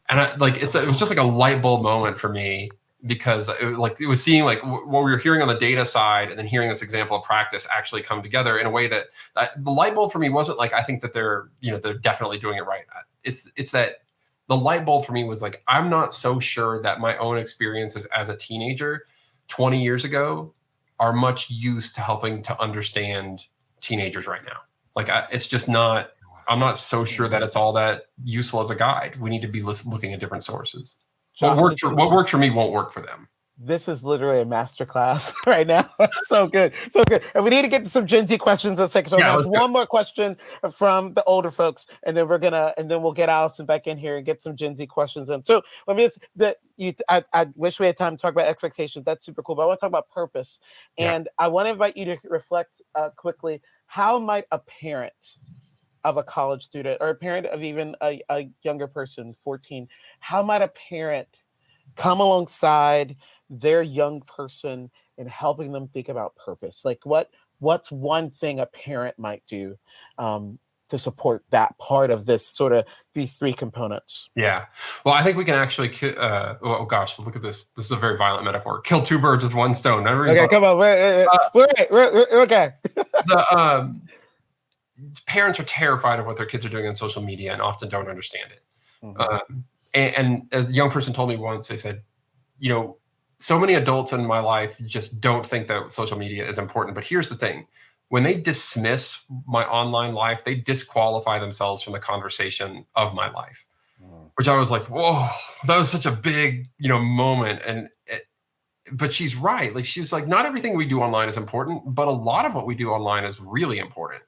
And it was just like a light bulb moment for me, because it was seeing like what we were hearing on the data side and then hearing this example of practice actually come together in a way that the light bulb for me wasn't like, I think that they're definitely doing it right. It's that the light bulb for me was like, I'm not so sure that my own experiences as a teenager 20 years ago are much used to helping to understand teenagers right now. Like it's just not, I'm not so sure that it's all that useful as a guide. We need to be looking at different sources. What worked for me won't work for them. This is literally a masterclass right now. So good. And we need to get to some Gen Z questions in a second. So I'll ask one more question from the older folks, and then we'll get Allison back in here and get some Gen Z questions in. So I wish we had time to talk about expectations. That's super cool. But I want to talk about purpose. And I want to invite you to reflect quickly. How might a parent of a college student or a parent of even a younger person, 14, how might a parent come alongside their young person in helping them think about purpose? Like what's one thing a parent might do to support that part of this sort of these three components? Yeah. Well, I think we can actually, oh gosh, look at this. This is a very violent metaphor. Kill two birds with one stone. Okay, come on. We're okay. Parents are terrified of what their kids are doing on social media and often don't understand it. Mm-hmm. And as a young person told me once, they said, so many adults in my life just don't think that social media is important. But here's the thing. When they dismiss my online life, they disqualify themselves from the conversation of my life, which I was like, whoa, that was such a big, moment. But she's right. Like, she's like, not everything we do online is important, but a lot of what we do online is really important.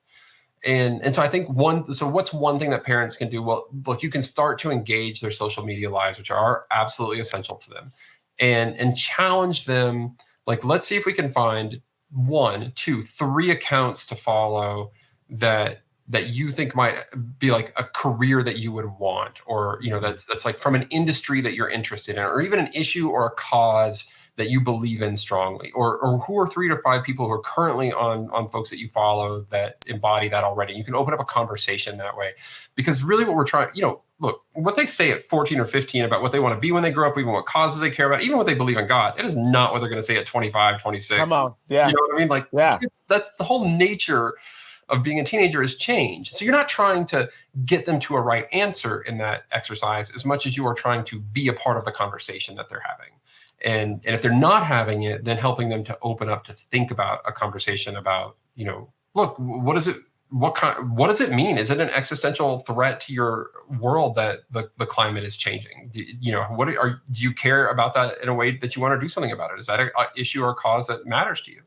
And so I think what's one thing that parents can do? Well, look, you can start to engage their social media lives, which are absolutely essential to them, and challenge them. Like, let's see if we can find 1, 2, 3 accounts to follow that you think might be like a career that you would want, or, that's like from an industry that you're interested in, or even an issue or a cause that you believe in strongly, or who are 3 to 5 people who are currently on folks that you follow that embody that already. You can open up a conversation that way, because really what we're trying, look, what they say at 14 or 15 about what they want to be when they grow up, even what causes they care about, even what they believe in God, it is not what they're going to say at 25, 26. Come on. Yeah. You know what I mean? Like, yeah, that's the whole nature of being a teenager is change. So you're not trying to get them to a right answer in that exercise as much as you are trying to be a part of the conversation that they're having. And if they're not having it, then helping them to open up to think about a conversation about, look, what does it mean? Is it an existential threat to your world that the climate is changing? Do you care about that in a way that you want to do something about it? Is that an issue or a cause that matters to you?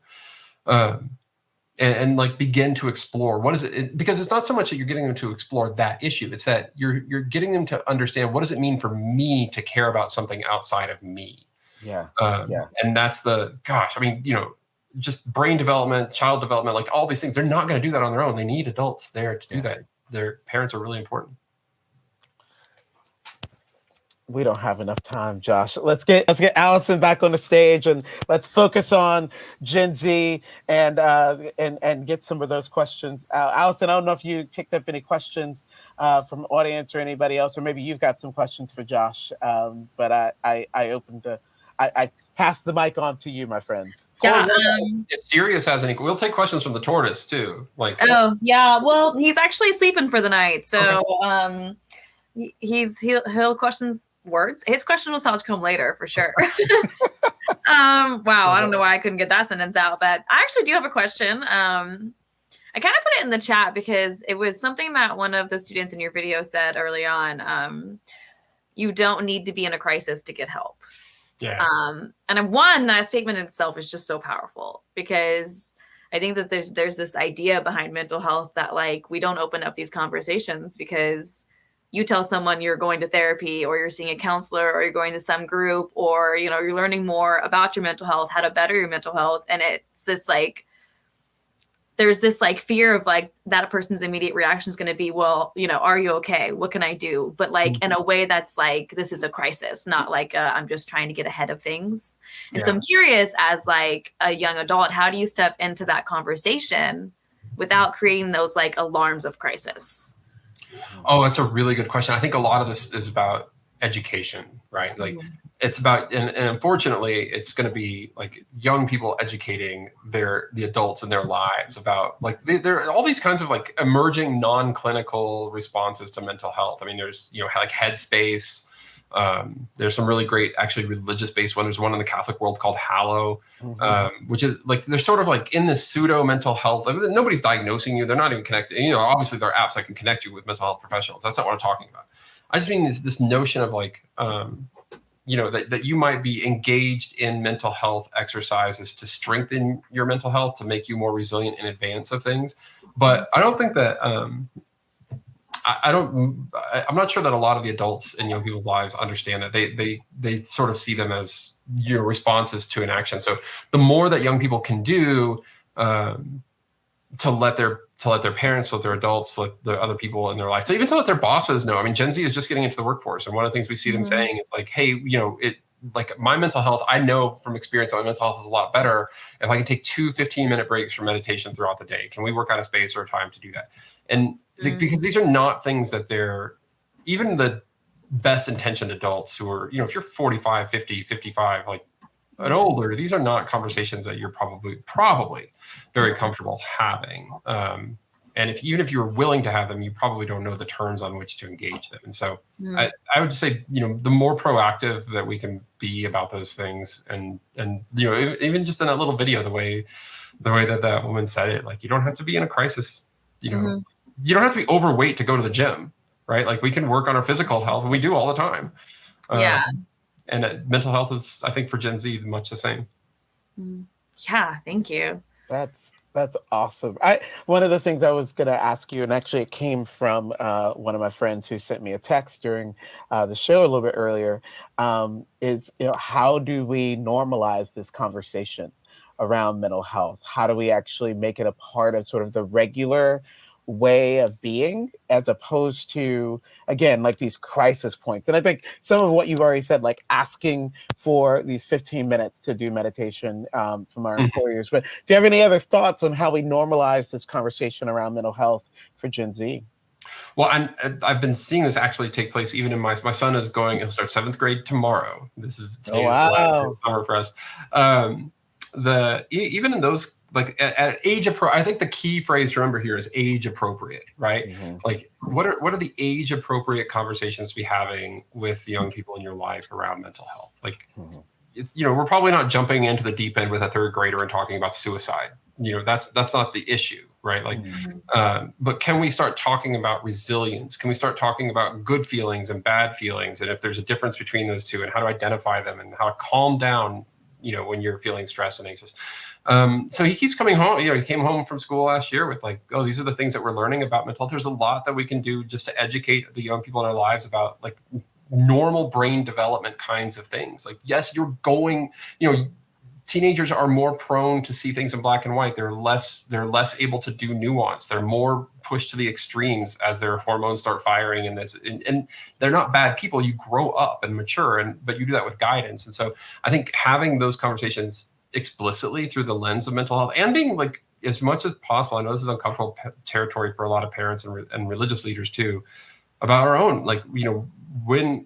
And like begin to explore what is it, because it's not so much that you're getting them to explore that issue. It's that you're getting them to understand, what does it mean for me to care about something outside of me? Yeah. And that's just brain development, child development, like all these things, they're not going to do that on their own. They need adults there to do that. Their parents are really important. We don't have enough time, Josh. Let's get Allison back on the stage, and let's focus on Gen Z and get some of those questions. Allison, I don't know if you picked up any questions from the audience or anybody else, or maybe you've got some questions for Josh. But I passed the mic on to you, my friend. Yeah. If Sirius has any, we'll take questions from the tortoise too. Oh yeah. Well, he's actually sleeping for the night, so okay. He'll questions words. His question will have to come later for sure. Wow. I don't know why I couldn't get that sentence out, but I actually do have a question. I kind of put it in the chat because it was something that one of the students in your video said early on. You don't need to be in a crisis to get help. Yeah. And that statement in itself is just so powerful, because I think that there's this idea behind mental health that like we don't open up these conversations because you tell someone you're going to therapy or you're seeing a counselor or you're going to some group or, you know, you're learning more about your mental health, how to better your mental health. And it's this like, there's this like fear of like that person's immediate reaction is going to be, well, you know, are you okay? What can I do? But like in a way that's like, this is a crisis, not like I'm just trying to get ahead of things. And so I'm curious as like a young adult, how do you step into that conversation without creating those like alarms of crisis? Oh, that's a really good question. I think a lot of this is about education, right? Like it's about, and unfortunately, it's going to be like young people educating the adults in their lives about like there are all these kinds of like emerging non-clinical responses to mental health. I mean, there's, you know, like Headspace. There's some really great, actually religious-based one. There's one in the Catholic world called Hallow, which is like, they're sort of like in this pseudo mental health. I mean, nobody's diagnosing you. They're not even connected. You know, obviously there are apps that can connect you with mental health professionals. That's not what I'm talking about. I just mean this notion of like, you know, that you might be engaged in mental health exercises to strengthen your mental health, to make you more resilient in advance of things. But I don't think that, I'm not sure that a lot of the adults in young people's lives understand that they sort of see them as your responses to an action. So the more that young people can do to let their parents, let their adults, let the other people in their life, so even to let their bosses know. I mean, Gen Z is just getting into the workforce, and one of the things we see them saying is like, hey, you know, like my mental health, I know from experience that my mental health is a lot better if I can take 2 15-minute breaks from meditation throughout the day. Can we work out a space or a time to do that? And because these are not things that they're, even the best intentioned adults who are, you know, if you're 45, 50, 55, like and older, these are not conversations that you're probably very comfortable having. And even if you're willing to have them, you probably don't know the terms on which to engage them. And so I would say, you know, the more proactive that we can be about those things, and you know, even just in that little video, the way that woman said it, like, you don't have to be in a crisis, you know, you don't have to be overweight to go to the gym, right? Like, we can work on our physical health, and we do all the time. And mental health is, I think, for Gen Z, much the same. Yeah, thank you. That's awesome. One of the things I was going to ask you, and actually it came from one of my friends who sent me a text during the show a little bit earlier, is, you know, how do we normalize this conversation around mental health? How do we actually make it a part of sort of the regular way of being, as opposed to, again, like these crisis points? And I think some of what you've already said, like asking for these 15 minutes to do meditation from our employers. But do you have any other thoughts on how we normalize this conversation around mental health for Gen Z? Well, I've been seeing this actually take place even in my son is he'll start 7th grade tomorrow. This is today's last summer for us. Even in those, like at age I think the key phrase to remember here is age appropriate, right? Like, what are the age appropriate conversations to be having with young people in your life around mental health? Like, it's, you know, we're probably not jumping into the deep end with a 3rd grader and talking about suicide. You know, that's not the issue, right? Like, but can we start talking about resilience? Can we start talking about good feelings and bad feelings, and if there's a difference between those two, and how to identify them, and how to calm down, you know, when you're feeling stressed and anxious. So he keeps coming home. You know, he came home from school last year with like, oh, these are the things that we're learning about mental health. There's a lot that we can do just to educate the young people in our lives about like normal brain development kinds of things. Like, yes, you know, teenagers are more prone to see things in black and white. They're less able to do nuance. They're more pushed to the extremes as their hormones start firing and they're not bad people. You grow up and mature, but you do that with guidance. And so I think having those conversations explicitly through the lens of mental health, and being like, as much as possible, I know this is uncomfortable territory for a lot of parents and religious leaders too, about our own, like, you know, when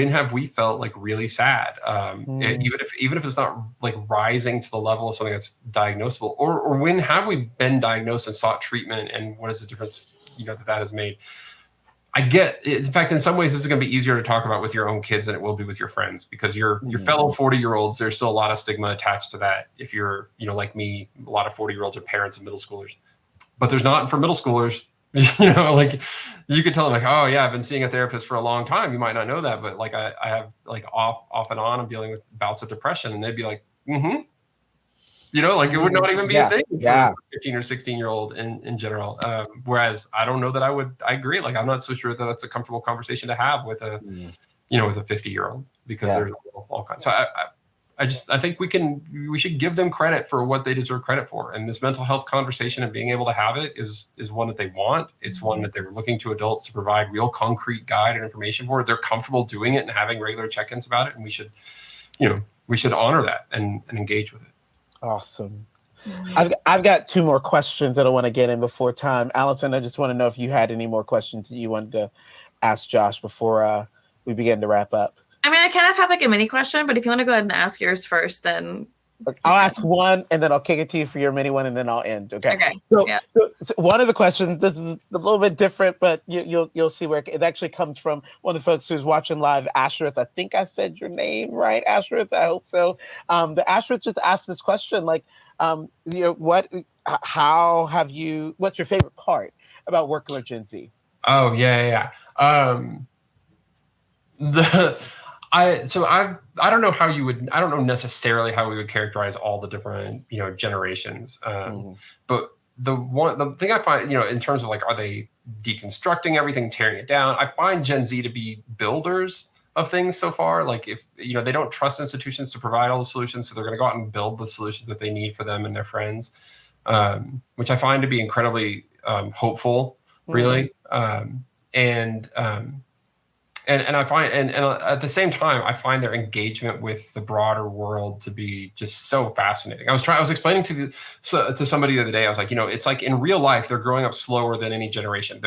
have we felt like really sad? Even if it's not like rising to the level of something that's diagnosable, or when have we been diagnosed and sought treatment, and what is the difference, you know, that has made? I get, in fact, in some ways, this is going to be easier to talk about with your own kids than it will be with your friends, because your fellow 40-year-olds, there's still a lot of stigma attached to that. If you're, you know, like me, a lot of 40-year-olds are parents of middle schoolers, but there's not for middle schoolers. You know, like, you could tell them like, oh yeah, I've been seeing a therapist for a long time. You might not know that, but like I have like off and on, I'm dealing with bouts of depression, and they'd be like, You know, like it would not even be a thing for Yeah. a 15 or 16-year-old in general. Whereas I don't know that I agree. Like, I'm not so sure that that's a comfortable conversation to have with a, with a 50-year-old, because there's all kinds. So I think we should give them credit for what they deserve credit for. And this mental health conversation and being able to have it is one that they want. It's one that they're looking to adults to provide real concrete guide and information for. They're comfortable doing it and having regular check-ins about it. And we should honor that and engage with it. Awesome. I've got 2 more questions that I want to get in before time. Allison, I just want to know if you had any more questions that you wanted to ask Josh before we begin to wrap up. I mean, I kind of have like a mini question, but if you want to go ahead and ask yours first, then I'll ask one, and then I'll kick it to you for your mini one, and then I'll end. Okay. So one of the questions, this is a little bit different, but you'll see where it actually comes from. One of the folks who's watching live, Ashrith. I think I said your name right, Ashrith. I hope so. The Ashrith just asked this question, like, what's your favorite part about working with Gen Z? Oh yeah. I don't know how you would. I don't know necessarily how we would characterize all the different generations. But the thing I find in terms of like, are they deconstructing everything, tearing it down? I find Gen Z to be builders of things so far. Like, if they don't trust institutions to provide all the solutions, so they're going to go out and build the solutions that they need for them and their friends, which I find to be incredibly hopeful, really. And I find, and at the same time, I find their engagement with the broader world to be just so fascinating. I was explaining to somebody the other day. I was like, it's like in real life, they're growing up slower than any generation.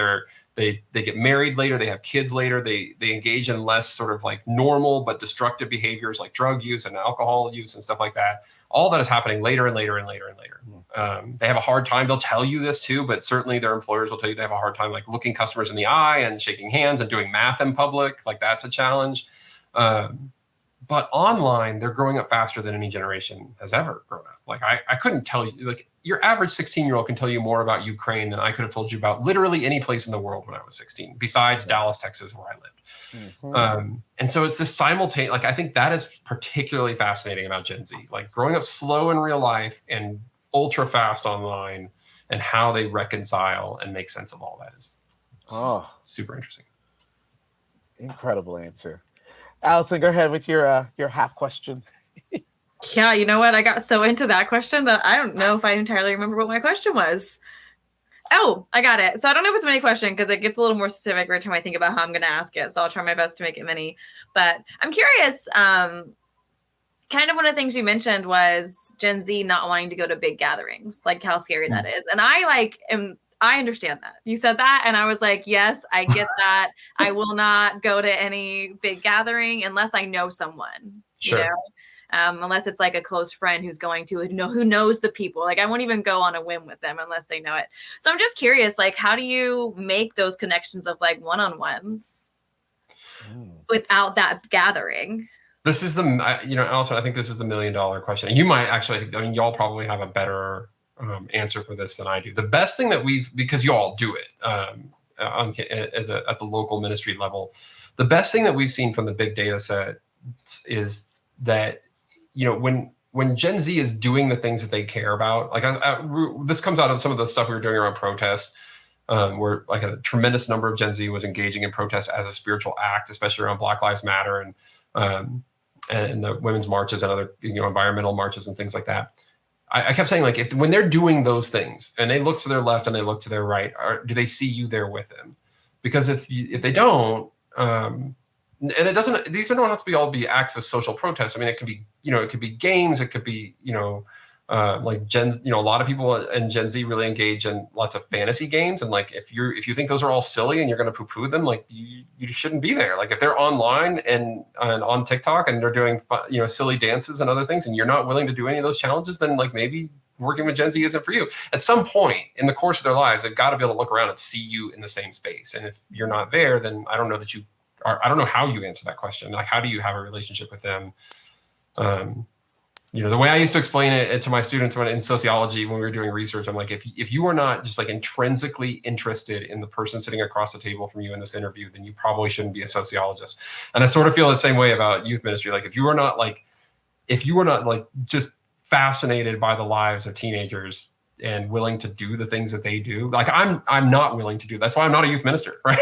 They get married later, they have kids later, they engage in less sort of like normal but destructive behaviors like drug use and alcohol use and stuff like that. All that is happening later and later and later and later. They have a hard time. They'll tell you this too, but certainly their employers will tell you they have a hard time like looking customers in the eye and shaking hands and doing math in public. Like, that's a challenge. But online, they're growing up faster than any generation has ever grown up. Like, I couldn't tell you, like, your average 16-year-old can tell you more about Ukraine than I could have told you about literally any place in the world when I was 16, besides Dallas, Texas, where I lived. And so it's this simultaneous, like, I think that is particularly fascinating about Gen Z, like growing up slow in real life and ultra fast online, and how they reconcile and make sense of all that is super interesting. Incredible answer. Allison, go ahead with your half question. Yeah, you know what? I got so into that question that I don't know if I entirely remember what my question was. Oh, I got it. So I don't know if it's a mini question because it gets a little more specific every time I think about how I'm going to ask it. So I'll try my best to make it mini. But I'm curious, kind of one of the things you mentioned was Gen Z not wanting to go to big gatherings, like how scary that is. And I understand that. You said that, and I was like, yes, I get that. I will not go to any big gathering unless I know someone, Sure. Unless it's like a close friend who's going to who knows the people. Like, I won't even go on a whim with them unless they know it. So I'm just curious, like, how do you make those connections of like one-on-ones without that gathering? This is Allison, I think this is the $1 million question. You might actually, y'all probably have a better answer for this than I do. The best thing that because y'all do it at the local ministry level, the best thing that we've seen from the big data set is that, when Gen Z is doing the things that they care about, like this comes out of some of the stuff we were doing around protests, where like a tremendous number of Gen Z was engaging in protest as a spiritual act, especially around Black Lives Matter and the women's marches and other environmental marches and things like that. I kept saying, like, when they're doing those things and they look to their left and they look to their right, do they see you there with them? Because if they don't, and it doesn't, these don't have to be acts of social protest. I mean, it could be, it could be games, it could be, like a lot of people in Gen Z really engage in lots of fantasy games. And like, if you think those are all silly and you're going to poo-poo them, like you shouldn't be there. Like, if they're online and on TikTok and they're doing, silly dances and other things, and you're not willing to do any of those challenges, then like maybe working with Gen Z isn't for you. At some point in the course of their lives, they've got to be able to look around and see you in the same space. And if you're not there, then I don't know that I don't know how you answer that question. Like, how do you have a relationship with them? The way I used to explain it to my students in sociology when we were doing research, I'm like, if you are not just like intrinsically interested in the person sitting across the table from you in this interview, then you probably shouldn't be a sociologist. And I sort of feel the same way about youth ministry. Like, if you are not just fascinated by the lives of teenagers and willing to do the things that they do. Like I'm not willing to do. That's why I'm not a youth minister, right?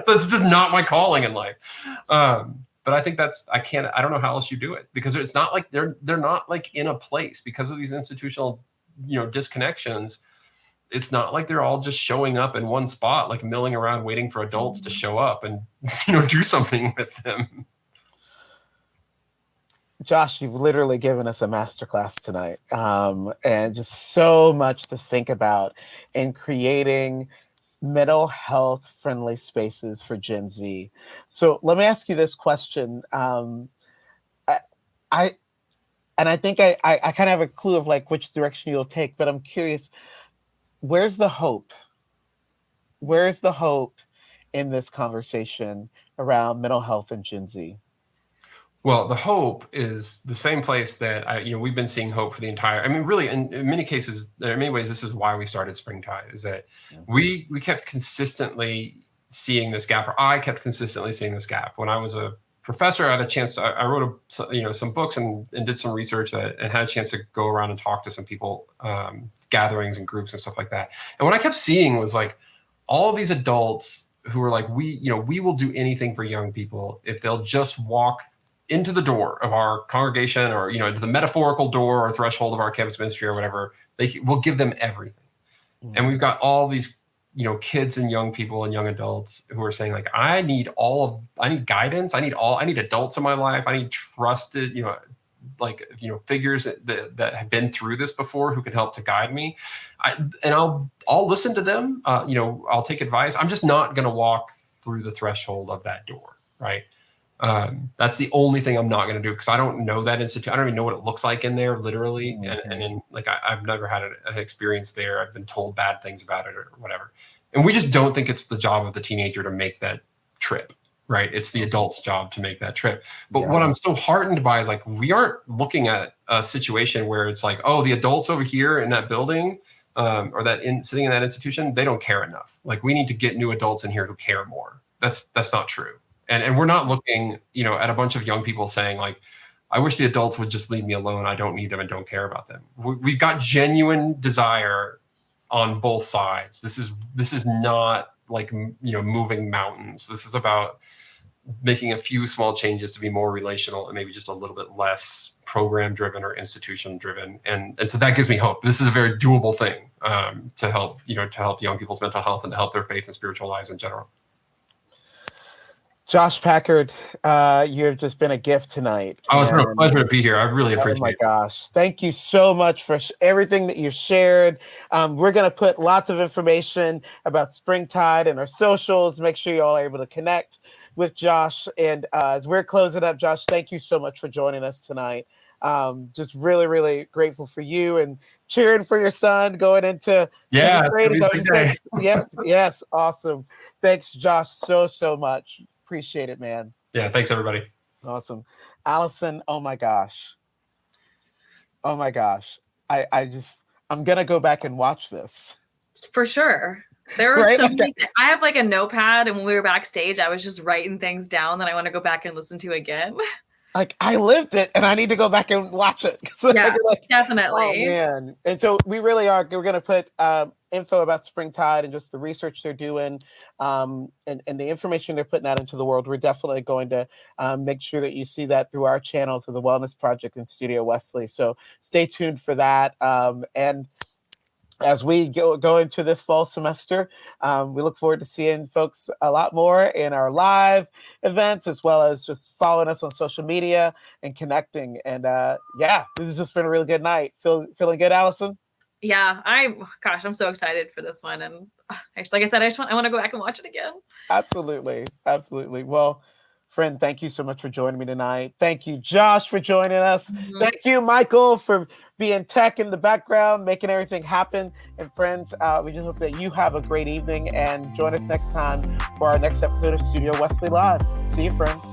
That's just not my calling in life. But I think I don't know how else you do it, because it's not like they're not like in a place because of these institutional, disconnections. It's not like they're all just showing up in one spot, like milling around waiting for adults to show up and, do something with them. Josh, you've literally given us a masterclass tonight, and just so much to think about in creating mental health friendly spaces for Gen Z. So let me ask you this question. I think I kind of have a clue of like which direction you'll take, but I'm curious, where's the hope? Where's the hope in this conversation around mental health and Gen Z? Well, the hope is the same place that we've been seeing hope for the entire. I mean, really, in many cases, in many ways, this is why we started Springtide. Is that we kept consistently seeing this gap, or I kept consistently seeing this gap. When I was a professor, I had a chance to. I wrote some books and did some research and had a chance to go around and talk to some people, gatherings and groups and stuff like that. And what I kept seeing was like all of these adults who were like, we will do anything for young people if they'll just walk into the door of our congregation, or into the metaphorical door or threshold of our campus ministry or whatever. We'll give them everything. And we've got all these kids and young people and young adults who are saying like, I need guidance, I need adults in my life, I need trusted figures that have been through this before who can help to guide me. I'll listen to them, I'll take advice. I'm just not going to walk through the threshold of that door, right? That's the only thing I'm not going to do, because I don't know that institute. I don't even know what it looks like in there, literally. And then I've never had an experience there. I've been told bad things about it or whatever. And we just don't think it's the job of the teenager to make that trip, right? It's the adult's job to make that trip. But what I'm so heartened by is like, we aren't looking at a situation where it's like, oh, the adults over here in that building, or sitting in that institution, they don't care enough. Like, we need to get new adults in here who care more. That's not true. And we're not looking, at a bunch of young people saying like, I wish the adults would just leave me alone. I don't need them and don't care about them. We've got genuine desire on both sides. This is not like, moving mountains. This is about making a few small changes to be more relational and maybe just a little bit less program driven or institution driven. And so that gives me hope. This is a very doable thing, to help young people's mental health and to help their faith and spiritual lives in general. Josh Packard, you've just been a gift tonight. Oh, it's been a pleasure to be here. I really appreciate it. Oh my gosh. Thank you so much for everything that you shared. We're going to put lots of information about Springtide in our socials. Make sure you all are able to connect with Josh. And as we're closing up, Josh, thank you so much for joining us tonight. Just really, really grateful for you and cheering for your son going into grade. Yes. Awesome. Thanks, Josh, so much. Appreciate it, man. Yeah, thanks everybody. Awesome. Allison, oh my gosh. I'm gonna go back and watch this. For sure. There were so many. I have like a notepad, and when we were backstage, I was just writing things down that I want to go back and listen to again. Like, I lived it, and I need to go back and watch it. Definitely. Oh man! And so we really are. We're going to put info about Springtide and just the research they're doing, and the information they're putting out into the world. We're definitely going to make sure that you see that through our channels of the Wellness Project and Studio Wesley. So stay tuned for that. And as we go into this fall semester, we look forward to seeing folks a lot more in our live events, as well as just following us on social media and connecting. And this has just been a really good night. Feeling good, Allison? Yeah, I'm so excited for this one. And like I said, I want to go back and watch it again. Absolutely. Well, friend, thank you so much for joining me tonight. Thank you, Josh, for joining us. Mm-hmm. Thank you, Michael, for being tech in the background, making everything happen. And friends, we just hope that you have a great evening, and join us next time for our next episode of Studio Wesley Live. See you, friends.